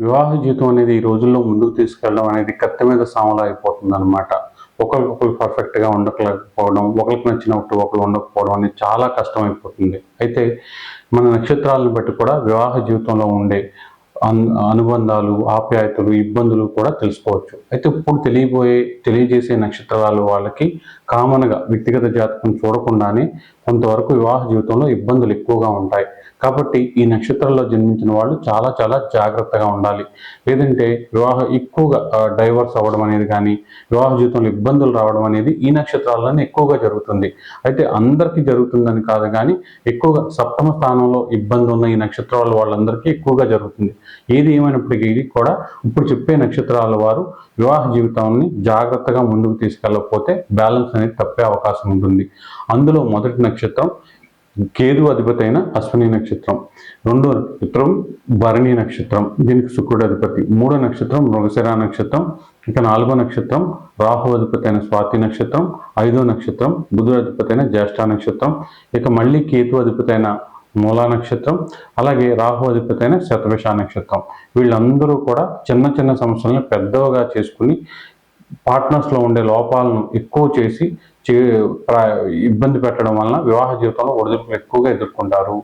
వివాహ జీవితం అనేది ఈ రోజుల్లో ముందుకు తీసుకెళ్ళడం అనేది కత్తి మీద సాములా అయిపోతుందనమాట. ఒకళ్ళకొకళ్ళు పర్ఫెక్ట్‌గా ఉండకపోవడం, ఒకళ్ళకి నచ్చినట్టు ఒకళ్ళు ఉండకపోవడం అనేది చాలా కష్టమైపోతుంది. అయితే మన నక్షత్రాలను బట్టి కూడా వివాహ జీవితంలో ఉండే అన్ అనుబంధాలు, ఆప్యాయతలు, ఇబ్బందులు కూడా తెలుసుకోవచ్చు. అయితే ఇప్పుడు తెలియజేసే నక్షత్రాల వాళ్ళకి కామన్‌గా వ్యక్తిగత జాతకం చూడకుండానే కొంతవరకు వివాహ జీవితంలో ఇబ్బందులు ఎక్కువగా ఉంటాయి. కాబట్టి ఈ నక్షత్రాల్లో జన్మించిన వాళ్ళు చాలా చాలా జాగ్రత్తగా ఉండాలి. లేదంటే ఎక్కువగా డైవర్స్ అవ్వడం అనేది కానీ, వివాహ జీవితంలో ఇబ్బందులు రావడం అనేది ఈ నక్షత్రాల్లోనే ఎక్కువగా జరుగుతుంది. అయితే అందరికీ జరుగుతుందని కాదు గానీ, ఎక్కువగా సప్తమ స్థానంలో ఇబ్బందున్న ఈ నక్షత్రాల వాళ్ళందరికీ ఎక్కువగా జరుగుతుంది. ఏది ఏమైనప్పటికీ కూడా ఇప్పుడు చెప్పే నక్షత్రాల వారు వివాహ జీవితాన్ని జాగ్రత్తగా ముందుకు తీసుకెళ్ళకపోతే బ్యాలెన్స్ అనేది తప్పే అవకాశం ఉంటుంది. అందులో మొదటి నక్షత్రం కేతు అధిపతి అయిన అశ్విని నక్షత్రం, రెండో నక్షత్రం భరణి నక్షత్రం, దీనికి శుక్రుడు అధిపతి, మూడో నక్షత్రం మృగశిర నక్షత్రం, ఇక నాలుగో నక్షత్రం రాహు అధిపతి అయిన స్వాతి నక్షత్రం, ఐదో నక్షత్రం బుధుడు అధిపతి అయిన జ్యేష్ఠ నక్షత్రం, ఇక మళ్ళీ కేతు అధిపతి అయిన మూలా నక్షత్రం, అలాగే రాహు అధిపతి అయిన శతభిష నక్షత్రం. వీళ్ళందరూ కూడా చిన్న చిన్న సమస్యలను పెద్దవిగా చేసుకుని పార్ట్నర్స్లో ఉండే లోపాలను ఎక్కువ చేసి ఇబ్బంది పెట్టడం వలన వివాహ జీవితంలో ఒడిదుడుకులు ఎక్కువగా ఎదుర్కొంటారు.